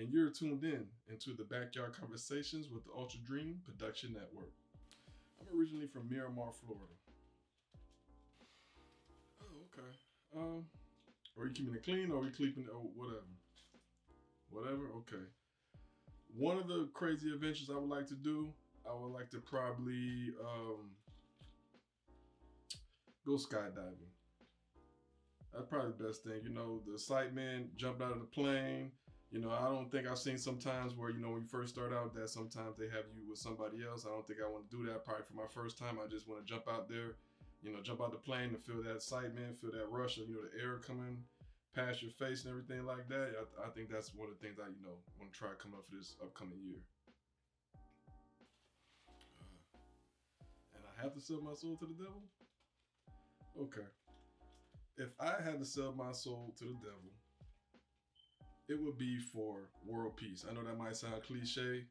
and you're tuned in into the Backyard Conversations with the Ultra Dream Production Network. I'm originally from Miramar, Florida. Oh, okay. Are you keeping it clean or are we keeping it, or whatever? Whatever, okay. One of the crazy adventures I would like to do, I would like to probably go skydiving. That's probably the best thing. You know, the excitement, jump out of the plane. You know, I don't think I've seen sometimes where, you know, when you first start out that sometimes they have you with somebody else. I don't think I want to do that probably for my first time. I just want to jump out there, you know, jump out the plane and feel that excitement, feel that rush of, you know, the air coming past your face and everything like that. I think that's one of the things I, you know, want to try to come up for this upcoming year. And I have to sell my soul to the devil? Okay. If I had to sell my soul to the devil, it would be for world peace. I know that might sound cliche,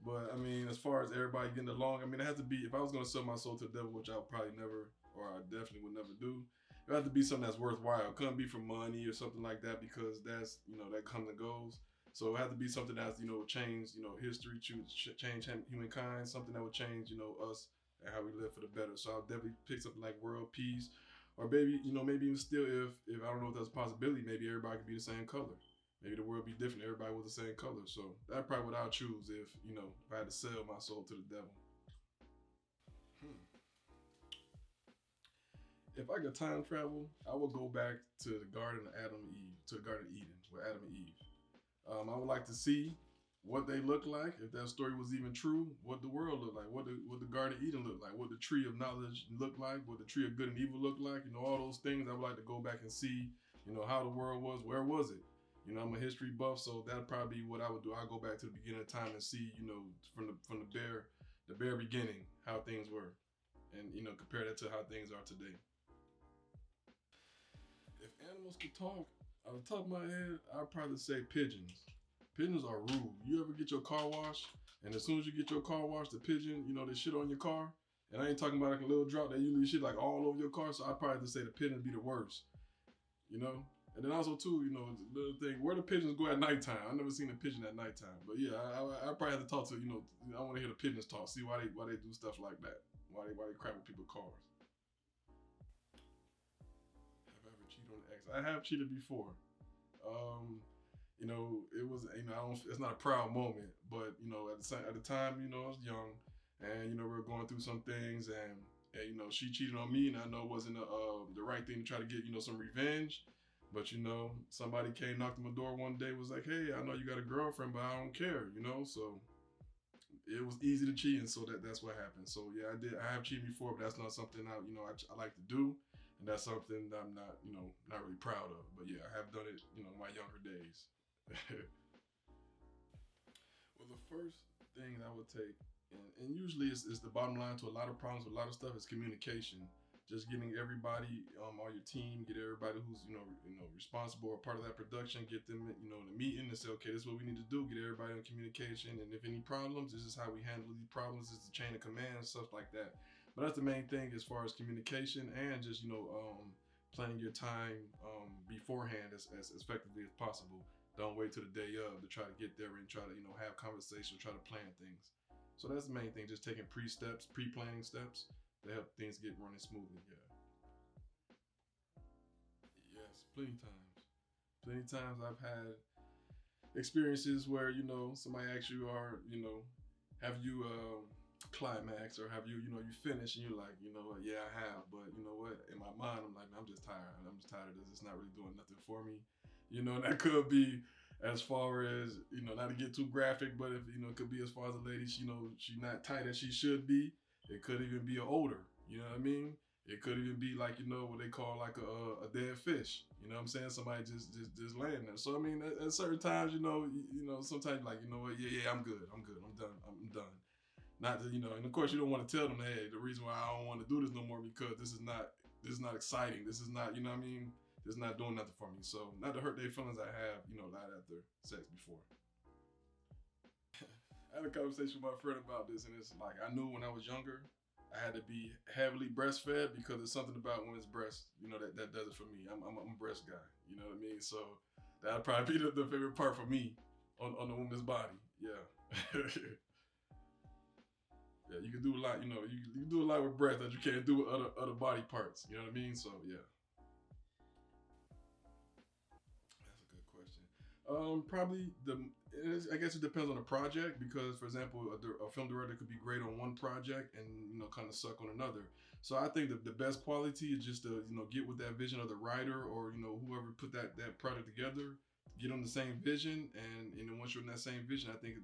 but I mean, as far as everybody getting along, I mean, it has to be, if I was going to sell my soul to the devil, which I would probably never, or I definitely would never do, it would have to be something that's worthwhile. It couldn't be for money or something like that because that's, you know, that comes and goes. So it had to be something that's, you know, change, you know, history, change humankind, something that would change, you know, us and how we live for the better. So I'll definitely pick something like world peace, or maybe, you know, maybe even still, if I don't know if that's a possibility, maybe everybody could be the same color. Maybe the world be different. Everybody was the same color. So that's probably what I'll choose if, you know, if I had to sell my soul to the devil. Hmm. If I could time travel, I would go back to the Garden of Adam and Eve, to the Garden of Eden, with Adam and Eve. I would like to see what they look like, if that story was even true, what the world looked like, what the Garden of Eden looked like, what the tree of knowledge looked like, what the tree of good and evil looked like, you know, all those things. I would like to go back and see, you know, how the world was, where was it? You know, I'm a history buff, so that'd probably be what I would do. I'll go back to the beginning of time and see, you know, from the bare beginning, how things were, and you know, compare that to how things are today. If animals could talk, off the top of my head, I'd probably say pigeons. Pigeons are rude. You ever get your car washed, and as soon as you get your car washed, the pigeon, you know, they shit on your car. And I ain't talking about like a little drop. They usually shit like all over your car. So I'd probably have to say the pigeon would be the worst. You know. And then also too, you know, the thing, where the pigeons go at nighttime. I've never seen a pigeon at nighttime. But yeah, I probably have to talk to, you know, I want to hear the pigeons talk, see why they do stuff like that. Why they crap with people's cars. Have I ever cheated on an ex? I have cheated before. Um, you know, it was, you know, it's not a proud moment, but you know, at the time, you know, I was young, and you know, we were going through some things, and you know, she cheated on me, and I know it wasn't the right thing to try to get, you know, some revenge. But you know, somebody came, knocked on my door one day, was like, "Hey, I know you got a girlfriend, but I don't care," you know. So it was easy to cheat, and so that's what happened. So yeah, I have cheated before, but that's not something I like to do, and that's something that I'm not, you know, not really proud of. But yeah, I have done it, you know, in my younger days. Well, the first thing I would take, and usually is the bottom line to a lot of problems, a lot of stuff, is communication. Just getting everybody, all your team, get everybody who's responsible or part of that production, get them, you know, in a meeting and say, okay, this is what we need to do. Get everybody on communication, and if any problems, this is how we handle these problems. This is the chain of command and stuff like that. But that's the main thing as far as communication, and just, you know, planning your time beforehand as effectively as possible. Don't wait till the day of to try to get there and try to, you know, have conversations, try to plan things. So that's the main thing, just taking pre-planning steps to help things get running smoothly. Yeah. Yes, plenty times. Plenty times I've had experiences where, you know, somebody asks you, or, you know, have you climax, or have you, you know, you finish, and you're like, you know what, yeah, I have, but you know what, in my mind, I'm like, man, I'm just tired. I'm just tired of this. It's not really doing nothing for me. You know, and that could be as far as, you know, not to get too graphic, but if, you know, it could be as far as a lady, you know, she's not tight as she should be. It could even be an odor, you know what I mean? It could even be like, you know, what they call like a dead fish. You know what I'm saying? Somebody just laying there. So I mean, at certain times, you know, sometimes like, you know what, yeah, I'm good, I'm done, I'm done. Not to, you know, and of course you don't want to tell them, hey, the reason why I don't want to do this no more because this is not exciting. This is not, you know what I mean? This is not doing nothing for me. So not to hurt their feelings, I have, you know, lied after sex before. I had a conversation with my friend about this, and it's like, I knew when I was younger, I had to be heavily breastfed because there's something about women's breasts, you know, that does it for me. I'm a breast guy, you know what I mean? So that'd probably be the favorite part for me. on the woman's body. Yeah. Yeah, you can do a lot. You can do a lot with breath that you can't do with other body parts. You know what I mean? So yeah, that's a good question. Probably I guess it depends on the project because, for example, a film director could be great on one project and kind of suck on another. So I think that the best quality is just to get with that vision of the writer or whoever put that project together, get on the same vision, and once you're in that same vision, I think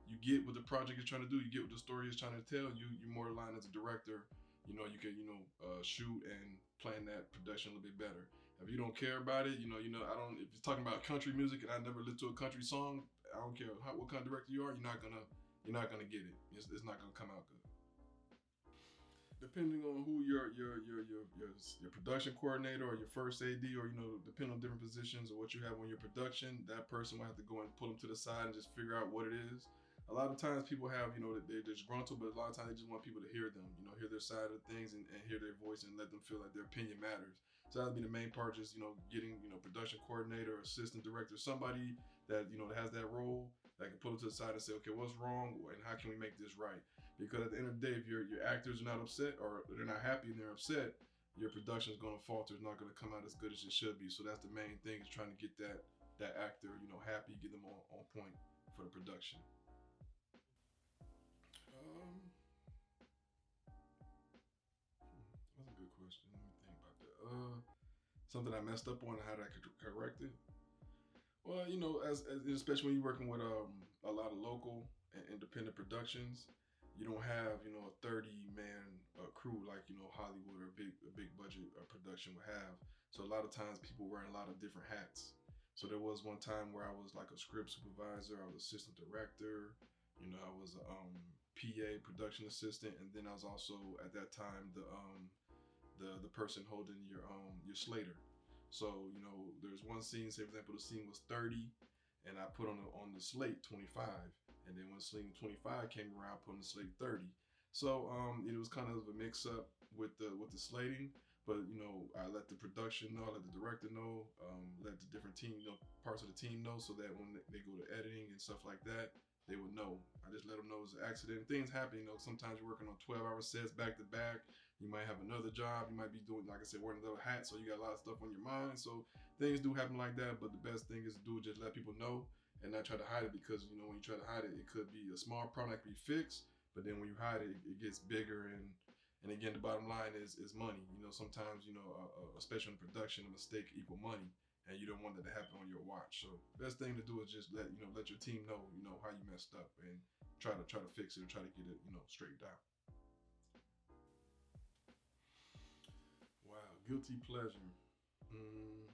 you get what the project is trying to do, you get what the story is trying to tell. You're more aligned as a director. You can shoot and plan that production a little bit better. If you don't care about it, I don't. If you're talking about country music and I never listened to a country song, I don't care what kind of director you are. You're not gonna get it. It's not gonna come out good. Depending on who your production coordinator or your first AD, or depending on different positions or what you have on your production, that person will have to go and pull them to the side and just figure out what it is. A lot of times people have they're disgruntled, but a lot of times they just want people to hear them, hear their side of things, and hear their voice and let them feel like their opinion matters. So that'd be the main part, just getting production coordinator, assistant director, somebody that that has that role that can pull them to the side and say, okay, what's wrong and how can we make this right? Because at the end of the day, if your actors are not upset or they're not happy and they're upset, your production is going to falter. It's not going to come out as good as it should be. So that's the main thing, is trying to get that actor happy, get them on point for the production. Um, that's a good question. Let me think about that. Something I messed up on and how I could correct it. Well, as especially when you're working with a lot of local and independent productions, you don't have a 30-man crew like Hollywood or a big budget production would have. So a lot of times people wearing a lot of different hats. So there was one time where I was like a script supervisor, I was assistant director, I was a PA production assistant, and then I was also at that time the person holding your slater. So there's one scene. Say for example, the scene was 30, and I put on the slate 25, and then when scene 25 came around, I put on the slate 30. So it was kind of a mix up with the slating, but I let the production know, I let the director know, let the different team parts of the team know, so that when they go to editing and stuff like that, they would know. I just let them know it was an accident. Things happen. Sometimes you're working on 12-hour sets back to back. You might have another job. You might be doing, like I said, wearing another hat. So you got a lot of stuff on your mind. So things do happen like that. But the best thing is to do is just let people know and not try to hide it, because when you try to hide it, it could be a small problem that can be fixed. But then when you hide it, it gets bigger. And again, the bottom line is money. Sometimes especially in production, a mistake equal money, and you don't want that to happen on your watch. So best thing to do is just let your team know how you messed up, and try to fix it, and try to get it straightened out. Wow, guilty pleasure. Mm,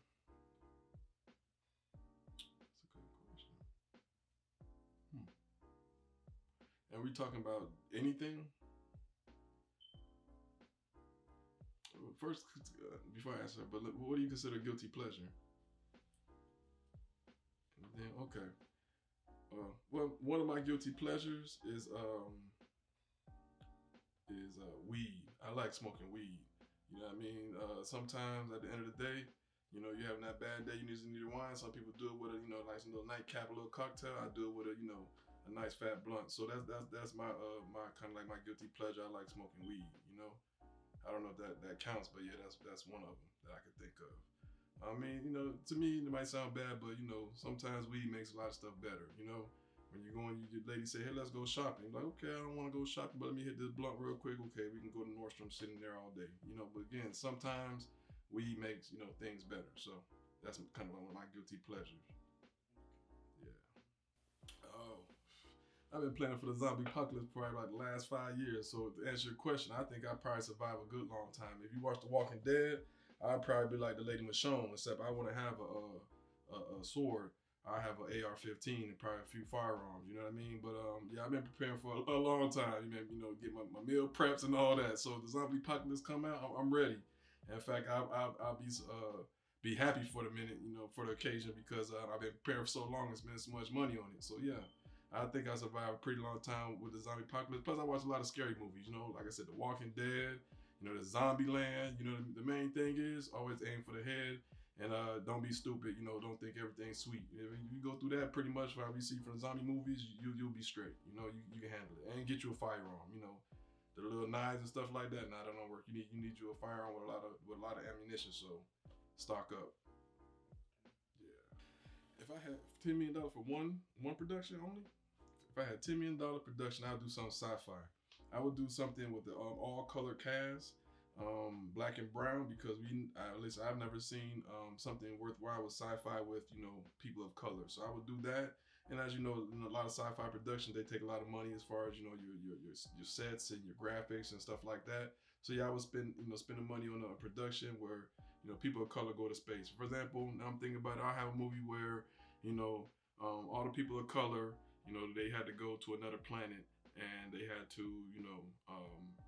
that's a good question. Hmm. And we talking about anything? First, before I answer, but what do you consider guilty pleasure? And then okay. Well, one of my guilty pleasures is weed. I like smoking weed. You know what I mean? Sometimes at the end of the day, you're having that bad day, you need a wine. Some people do it with a nice little nightcap, a little cocktail. I do it with a nice fat blunt. So that's my kind of like my guilty pleasure. I like smoking weed. I don't know if that counts, but yeah, that's one of them that I could think of. I mean, to me, it might sound bad, but sometimes weed makes a lot of stuff better. When you're going, your lady say, "Hey, let's go shopping." You're like, okay, I don't want to go shopping, but let me hit this blunt real quick. Okay, we can go to Nordstrom, sitting there all day. But again, sometimes weed makes things better. So that's kind of one of my guilty pleasures. Yeah. Oh, I've been planning for the zombie apocalypse probably like the last 5 years. So to answer your question, I think I probably survive a good long time. If you watch The Walking Dead, I'd probably be like the lady Michonne, except I wouldn't have a sword. I have an AR-15 and probably a few firearms. You know what I mean? But yeah, I've been preparing for a long time. Get my meal preps and all that. So if the zombie apocalypse come out, I'm ready. And in fact, I'll be happy for the minute, for the occasion, because I've been preparing for so long and spending so much money on it. So yeah, I think I survived a pretty long time with the zombie apocalypse. Plus, I watch a lot of scary movies. Like I said, The Walking Dead. The Zombie Land. The main thing is always aim for the head And don't be stupid. Don't think everything's sweet. If you go through that, pretty much what we see from the zombie movies, you'll be straight. You can handle it, and get you a firearm. The little knives and stuff like that. Nah, that don't work. You need you a firearm with a lot of ammunition. So stock up. Yeah. If I had $10 million for one production only, if I had $10 million production, I would do something sci-fi. I would do something with the all color cast, black and brown, because at least I've never seen something worthwhile with sci-fi with people of color. So I would do that. And as you know, in a lot of sci-fi productions, they take a lot of money as far as your sets and your graphics and stuff like that. So yeah, I would spending money on a production where people of color go to space. For example, now I'm thinking about it, I have a movie where you know all the people of color, they had to go to another planet and they had to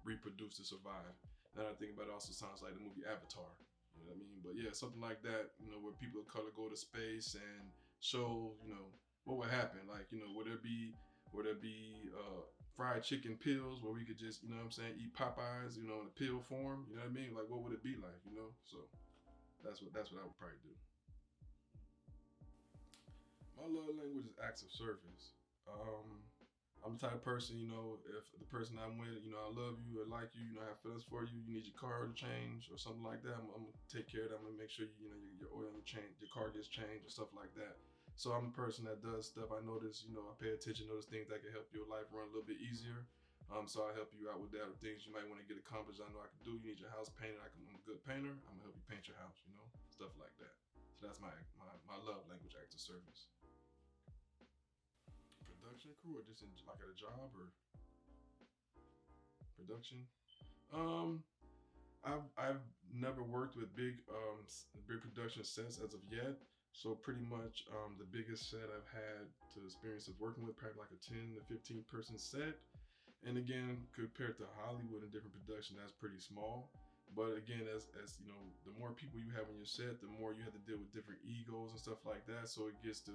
reproduce to survive. Now that I think about it, also sounds like the movie Avatar. You know what I mean? But yeah, something like that. Where people of color go to space and show what would happen. Like would there be fried chicken pills where we could just what I'm saying, eat Popeyes in a pill form. You know what I mean? Like what would it be like? So that's what I would probably do. My love language is acts of service. I'm the type of person, if the person I'm with, I love you, I like you, I have feelings for you, you need your car to change or something like that, I'm gonna take care of that. I'm gonna make sure your oil change, your car gets changed or stuff like that. So I'm the person that does stuff. I notice, I pay attention, notice things that can help your life run a little bit easier. So I help you out with that, or things you might want to get accomplished. I know I can do. You need your house painted. I'm a good painter. I'm gonna help you paint your house. Stuff like that. So that's my love language, act of service. Production crew, or just like at a job or production. Um, I've never worked with big production sets as of yet. So pretty much the biggest set I've had to experience of working with, probably like a 10 to 15 person set. And again, compared to Hollywood and different production, that's pretty small. But again, as the more people you have on your set, the more you have to deal with different egos and stuff like that. So it gets to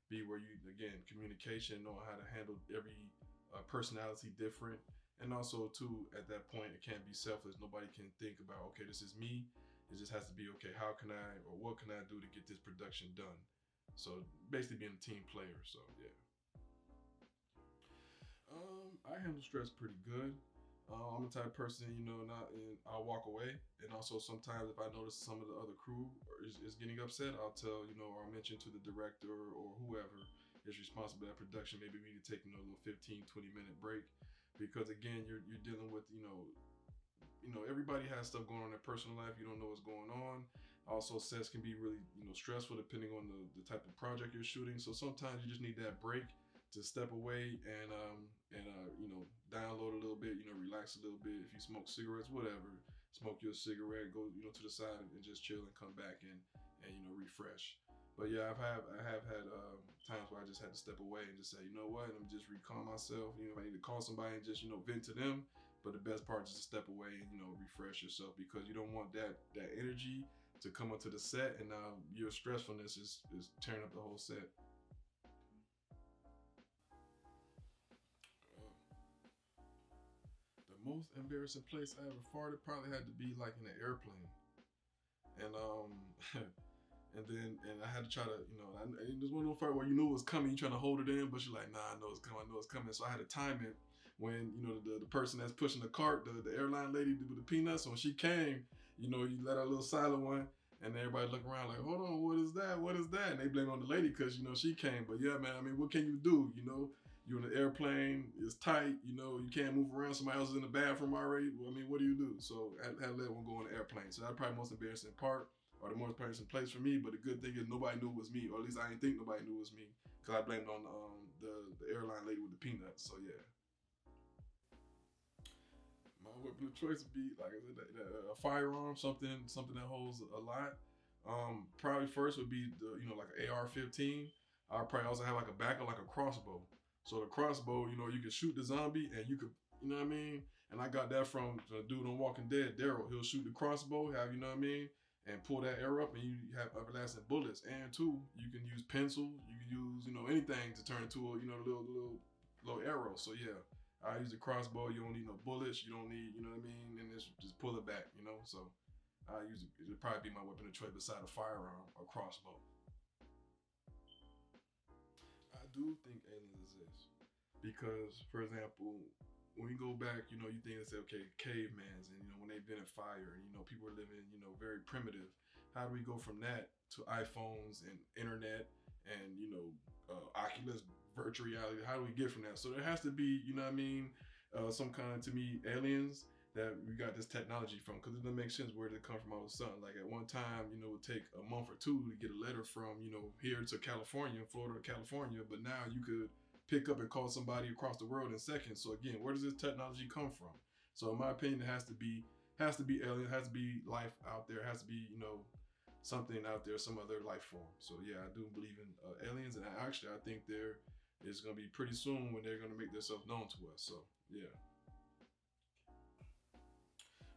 be where you, again, communication, knowing how to handle every personality different. And also too, at that point, it can't be selfless. Nobody can think about, okay, this is me. It just has to be, okay, how can I, or what can I do to get this production done? So basically being a team player. So yeah. I handle stress pretty good. I'm the type of person, not and I'll walk away. And also sometimes if I notice some of the other crew is getting upset, I'll tell, or I'll mention to the director or whoever is responsible for that production. Maybe we need to take a little 15, 20 minute break, because again, you're dealing with, everybody has stuff going on in their personal life. You don't know what's going on. Also, sets can be really, stressful depending on the type of project you're shooting. So sometimes you just need that break to step away and download a little bit, relax a little bit. If you smoke cigarettes, whatever, smoke your cigarette, go to the side and just chill and come back and refresh. But yeah, I have had times where I just had to step away and just say, you know what, I'm just recalm myself. If I need to call somebody and just vent to them. But the best part is to step away and refresh yourself, because you don't want that energy to come onto the set, and now your stressfulness is tearing up the whole set. The most embarrassing place I ever farted probably had to be like in an airplane, and and I had to try to and there's one of those fart where you knew it was coming, you trying to hold it in, but you're like, nah, I know it's coming. So I had to time it when the person that's pushing the cart, the airline lady with the peanuts, when she came, you let out a little silent one. And everybody look around like, hold on, what is that? What is that? And they blame it on the lady because she came. But yeah, man, I mean, what can you do? You're in an airplane, it's tight, you can't move around. Somebody else is in the bathroom already. Well, I mean, what do you do? So I had to let one go on the airplane. So that's probably the most embarrassing part, or the most embarrassing place for me. But the good thing is nobody knew it was me, or at least I didn't think nobody knew it was me, because I blamed on the airline lady with the peanuts. So yeah. My weapon of choice would be, like I said, a firearm, something that holds a lot. Probably first would be the like an AR-15. I probably also have like a backup, like a crossbow. So the crossbow, you can shoot the zombie, and you could, what I mean. And I got that from the dude on Walking Dead, Daryl. He'll shoot the crossbow, have what I mean, and pull that arrow up, and you have everlasting bullets. And two, you can use pencil, you can use anything to turn into a little arrow. So yeah, I use a crossbow. You don't need no bullets. You don't need, what I mean, and just pull it back. So I use it. It'd probably be my weapon of choice beside a firearm or crossbow. I do think aliens exist because, for example, when you go back, you think and say, okay, cavemans, and when they've been in fire, and people are living, very primitive. How do we go from that to iPhones and internet and Oculus virtual reality? How do we get from that? So there has to be, what I mean, some kind of, to me, aliens that we got this technology from, because it doesn't make sense where did it come from all of a sudden. Like at one time, it would take a month or two to get a letter from, here to California, Florida to California, but now you could pick up and call somebody across the world in seconds. So again, where does this technology come from? So in my opinion, it has to be alien, it has to be life out there, it has to be, something out there, some other life form. So yeah, I do believe in aliens, and actually I think there is going to be pretty soon when they're going to make themselves known to us. So yeah.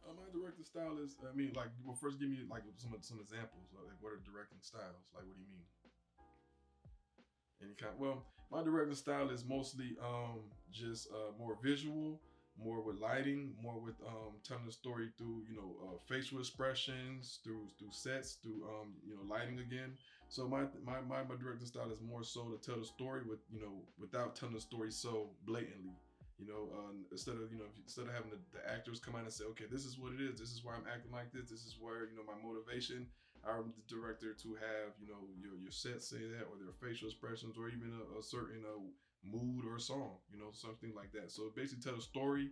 My directing style is, I mean, like, well, first give me like some examples. Like, what are directing styles? Like, what do you mean? Any kind? Well, my directing style is mostly just more visual, more with lighting, more with telling the story through facial expressions, through sets, through lighting again. So my directing style is more so to tell the story with without telling the story so blatantly. Instead of having the actors come out and say, okay, this is what it is. This is why I'm acting like this. This is where my motivation. I'm the director to have your set say that, or their facial expressions, or even a certain mood or a song, something like that. So basically, tell a story,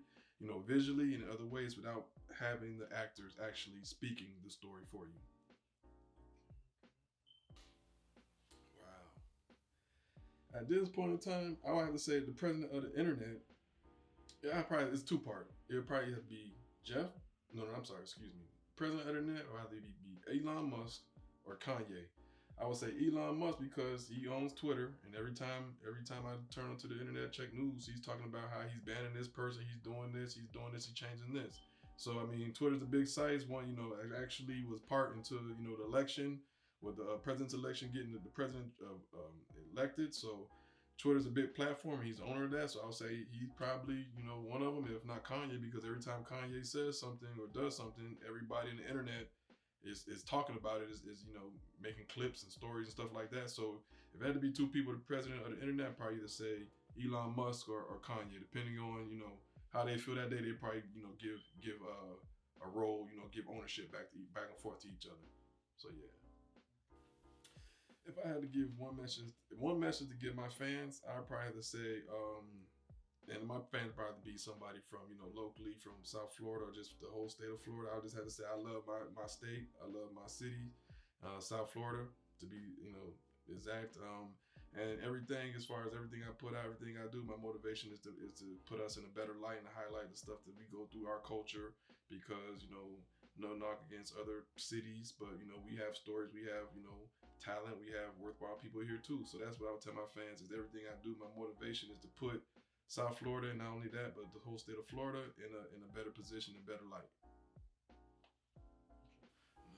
visually and in other ways without having the actors actually speaking the story for you. Wow. At this point in time, I would have to say the president of the internet. Yeah, probably it's two part. It would probably have to be Jeff. No, I'm sorry. Excuse me. President of the internet, or either be Elon Musk or Kanye. I would say Elon Musk because he owns Twitter, and every time I turn onto the internet, check news, he's talking about how he's banning this person, he's doing this, he's changing this. So I mean, Twitter's a big site. It's one, actually was part into the election with the president's election, getting the president elected. So Twitter's a big platform, and he's the owner of that. So I'll say he's probably, one of them, if not Kanye, because every time Kanye says something or does something, everybody in the internet is talking about it, is making clips and stories and stuff like that. So if it had to be two people, the president of the internet, I'd probably either say Elon Musk or Kanye, depending on how they feel that day. They probably give a role, give ownership back and forth to each other. So yeah. If I had to give one message to give my fans, I'd probably have to say, and my fans probably be somebody from locally from South Florida or just the whole state of Florida. I just have to say I love my state, I love my city, South Florida to be exact. And everything, as far as everything I put out, everything I do, my motivation is to put us in a better light and to highlight the stuff that we go through, our culture, because no knock against other cities, but we have stories, we have talent, we have worthwhile people here too. So that's what I would tell my fans: is everything I do, my motivation is to put South Florida, and not only that, but the whole state of Florida in a better position and better light.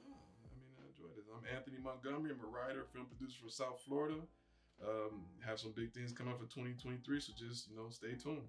No, I mean, I enjoy this. I'm Anthony Montgomery. I'm a writer, film producer from South Florida. Have some big things coming up for 2023, so just stay tuned.